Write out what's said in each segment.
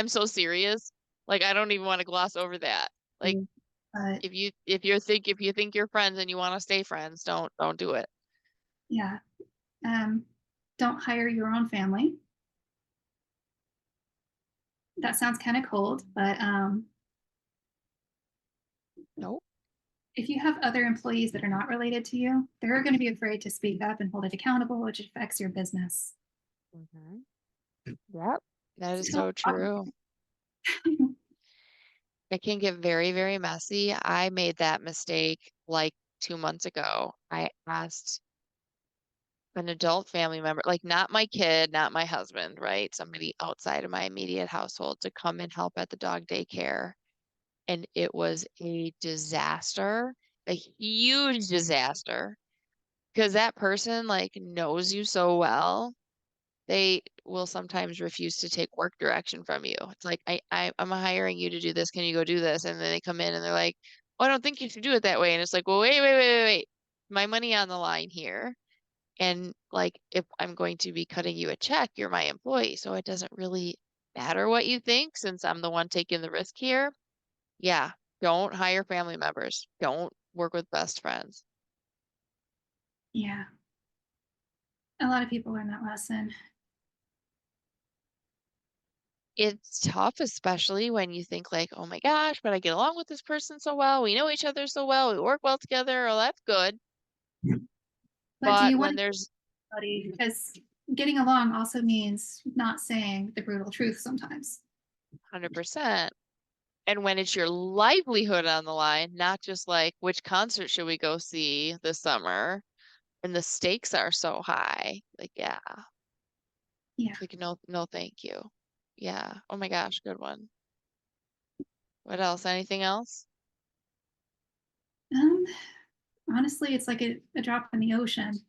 I'm so serious. Like, I don't even want to gloss over that. Like, Mm. But if you think you're friends and you want to stay friends, don't do it. yeah, um, don't hire your own family. That sounds kind of cold, but Nope. if you have other employees that are not related to you, they're going to be afraid to speak up and hold it accountable, which affects your business. Hmm. Yep. That is So so true. It can get very, very messy. I made that mistake like 2 months ago. I asked an adult family member, like not my kid, not my husband, right? Somebody outside of my immediate household to come and help at the dog daycare. And it was a disaster, a huge disaster, because that person like knows you so well. They will sometimes refuse to take work direction from you. It's like, I'm hiring you to do this. Can you go do this? And then they come in and they're like, oh, I don't think you should do it that way. And it's like, well, wait. My money on the line here. And like, if I'm going to be cutting you a check, you're my employee. So it doesn't really matter what you think since I'm the one taking the risk here. Yeah, don't hire family members. Don't work with best friends. yeah, a lot of people learn that lesson. It's tough, especially when you think like, oh my gosh, but I get along with this person so well. We know each other so well. We work well together. Oh, that's good. But do But you want when to there's buddy? Because getting along also means not saying the brutal truth sometimes. 100%, and when it's your livelihood on the line, not just like which concert should we go see this summer, and the stakes are so high, like, yeah, Yeah. like no, thank you. Yeah. Oh my gosh, good one. What else? Anything else? Um, honestly, it's like a drop in the ocean.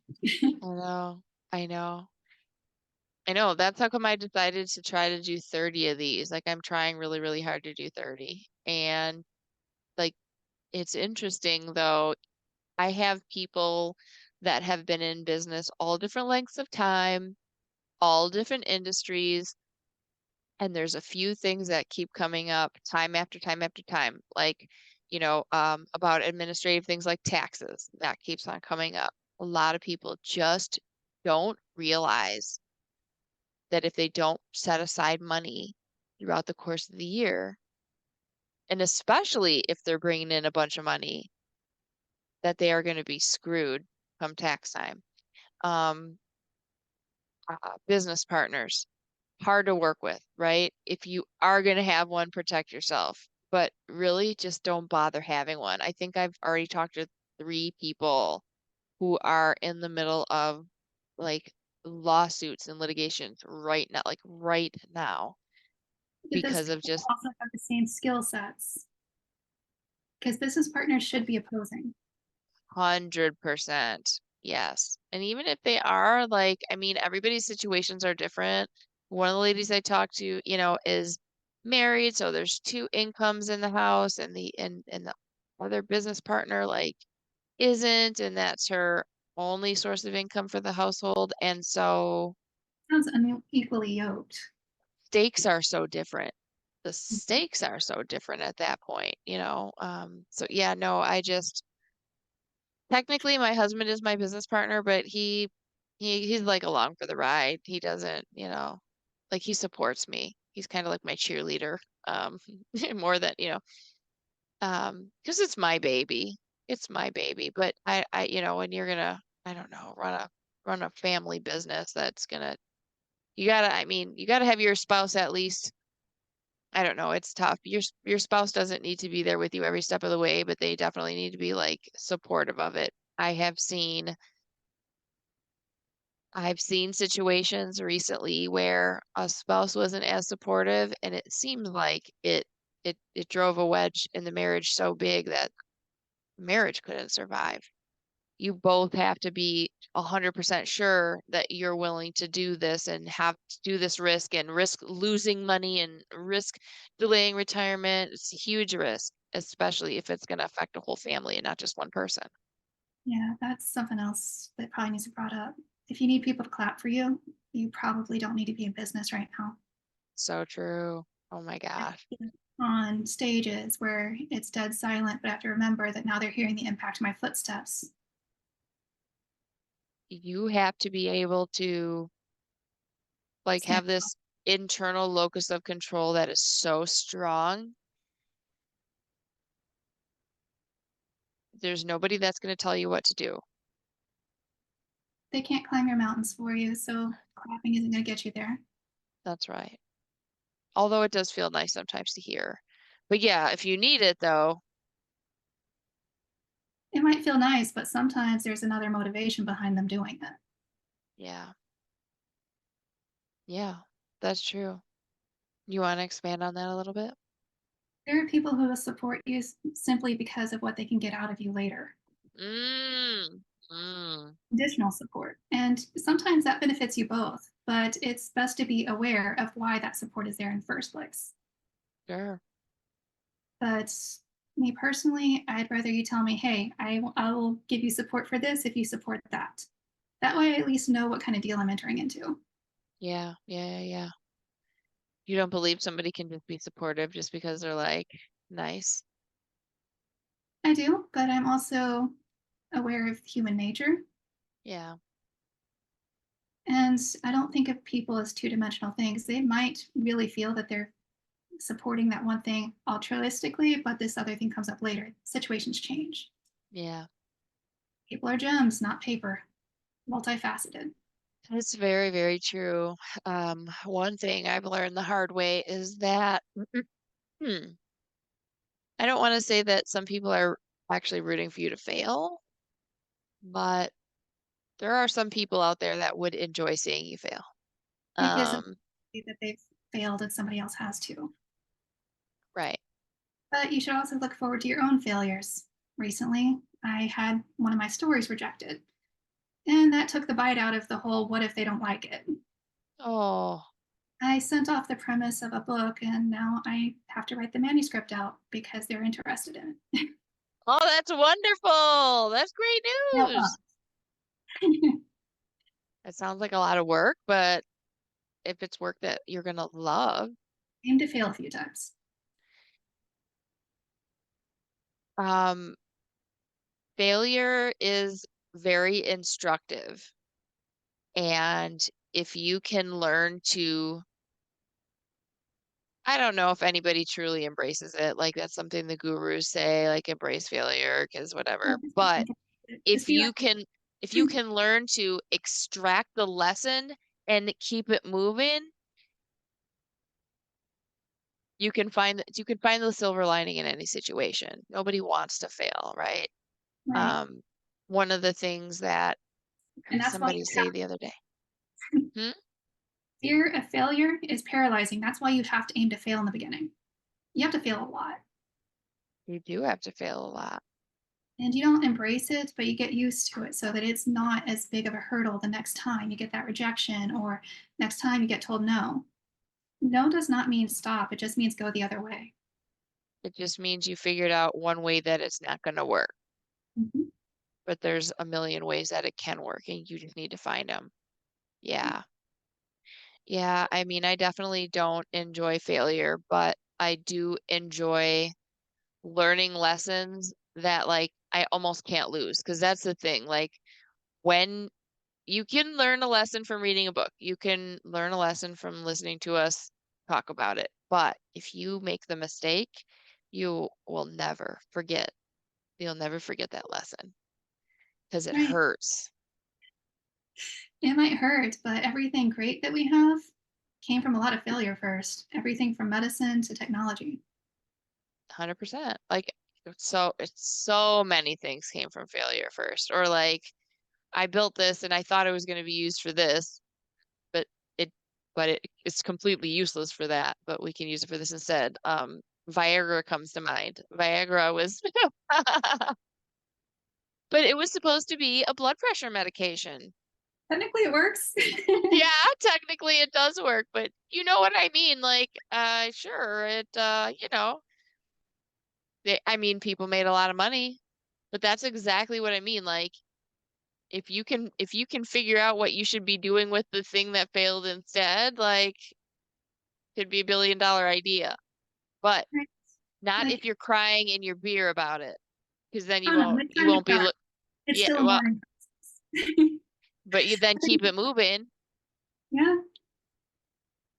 I know. I know. I know. That's how come I decided to try to do 30 of these. Like I'm trying really, really hard to do 30. And like it's interesting though. I have people that have been in business all different lengths of time, all different industries, and there's a few things that keep coming up time after time after time. Like, about administrative things like taxes. That keeps on coming up. A lot of people just don't realize that if they don't set aside money throughout the course of the year, and especially if they're bringing in a bunch of money, that they are going to be screwed come tax time. Um, Business partners, hard to work with, right? If you are going to have one, protect yourself, but really just don't bother having one. I think I've already talked to 3 people who are in the middle of like lawsuits and litigations right now, like right now But those because of people just also have the same skill sets because business partners should be opposing. 100%. Yes. And even if they are like, I mean, everybody's situations are different. One of the ladies I talked to, is married, so there's 2 incomes in the house and the other business partner like isn't, and that's her only source of income for the household. And so Sounds unequally yoked. stakes are so different. The stakes are so different at that point. So yeah, no, I just technically my husband is my business partner, but he's like along for the ride. He doesn't, like he supports me. He's kind of like my cheerleader, um, more than, because it's my baby. It's my baby. But when you're gonna, I don't know, run a family business that's gonna, I mean, you gotta have your spouse at least. I don't know, it's tough. Your spouse doesn't need to be there with you every step of the way, but they definitely need to be like supportive of it. I've seen situations recently where a spouse wasn't as supportive, and it seemed like it drove a wedge in the marriage so big that marriage couldn't survive. You both have to be 100% sure that you're willing to do this and have to do this risk and risk losing money and risk delaying retirement. It's a huge risk, especially if it's going to affect a whole family and not just one person. Yeah, that's something else that probably needs to be brought up. If you need people to clap for you, you probably don't need to be in business right now. So true. Oh my gosh. On stages where it's dead silent, but I have to remember that now they're hearing the impact of my footsteps. You have to be able to like Stand have this internal locus of control that is so strong. There's nobody that's going to tell you what to do. They can't climb your mountains for you, so clapping isn't going to get you there. That's right. Although it does feel nice sometimes to hear. But yeah, if you need it though, It might feel nice, but sometimes there's another motivation behind them doing it. yeah. Yeah, that's true. You want to expand on that a little bit? There are people who will support you simply because of what they can get out of you later. Mm, mm, Additional support. And sometimes that benefits you both, but it's best to be aware of why that support is there in the first place. sure. But me personally, I'd rather you tell me, hey, I will give you support for this if you support that. That way, I at least know what kind of deal I'm entering into. Yeah, yeah, yeah, yeah. You don't believe somebody can just be supportive just because they're like nice? I do, but I'm also aware of human nature. Yeah, And I don't think of people as two dimensional things. They might really feel that they're supporting that one thing altruistically, but this other thing comes up later. Situations change. yeah. People are gems, not paper, multifaceted. It's very, very true. One thing I've learned the hard way is that hmm, I don't want to say that some people are actually rooting for you to fail, but there are some people out there that would enjoy seeing you fail. It gives them Um, that they've failed and somebody else has too. right. But you should also look forward to your own failures. Recently, I had one of my stories rejected, and that took the bite out of the whole what if they don't like it. Oh, I sent off the premise of a book, and now I have to write the manuscript out because they're interested in it. oh, that's wonderful. That's great No, news. It sounds like a lot of work, but if it's work that you're gonna love, aim to fail a few times. um, failure is very instructive. And if you can learn to, I don't know if anybody truly embraces it. Like that's something the gurus say, like embrace failure, because No, whatever. just But just if be you like, can, if you can learn to extract the lesson and keep it moving, you can find the silver lining in any situation. Nobody wants to fail, right? right. Um, one of the things that I And heard that's why somebody you say the other day. have Hmm? fear of failure is paralyzing. That's why you have to aim to fail in the beginning. You have to fail a lot. You do have to fail a lot. And you don't embrace it, but you get used to it so that it's not as big of a hurdle the next time you get that rejection or next time you get told no. No does not mean stop, it just means go the other way. It just means you figured out one way that it's not going to work, Mhm. but there's a million ways that it can work and you just need to find them. Yeah. Yeah. I mean, I definitely don't enjoy failure, but I do enjoy learning lessons that like I almost can't lose because that's the thing. Like when you can learn a lesson from reading a book, you can learn a lesson from listening to us talk about it. But if you make the mistake, you will never forget. You'll never forget that lesson because it Right. hurts. It might hurt, but everything great that we have came from a lot of failure first. Everything from medicine to technology. 100%. Like it's so many things came from failure first. Or like I built this and I thought it was going to be used for this, but it it's completely useless for that, but we can use it for this instead. Viagra comes to mind. Viagra was but it was supposed to be a blood pressure medication. Technically, it works. Yeah, technically it does work, but you know what I mean? Like, sure, I mean, people made a lot of money, but that's exactly what I mean. Like, if you can figure out what you should be doing with the thing that failed instead, like, Could be $1 billion idea, but Right. not if Like, you're crying in your beer about it, because then oh no, it's you time to won't be start. look. It's Yeah, still a well, mourning process. but you then I think keep it moving. yeah,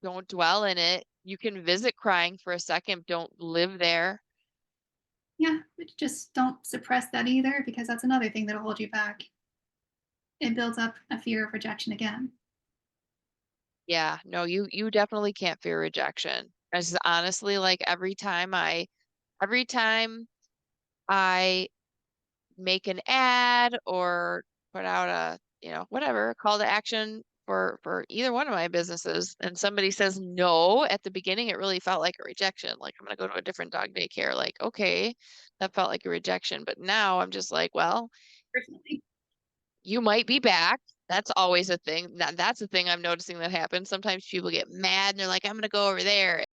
Don't dwell in it. You can visit crying for a second. Don't live there. yeah, but just don't suppress that either because that's another thing that'll hold you back. It builds up a fear of rejection again. Yeah, no, you definitely can't fear rejection. As honestly, like every time I make an ad or put out a, whatever, call to action for either one of my businesses, and somebody says no at the beginning, it really felt like a rejection. Like, I'm gonna go to a different dog daycare. Like, okay, that felt like a rejection. But now I'm just like, well, Personally. you might be back. That's always a thing. That's the thing I'm noticing that happens. Sometimes people get mad and they're like, I'm gonna go over there.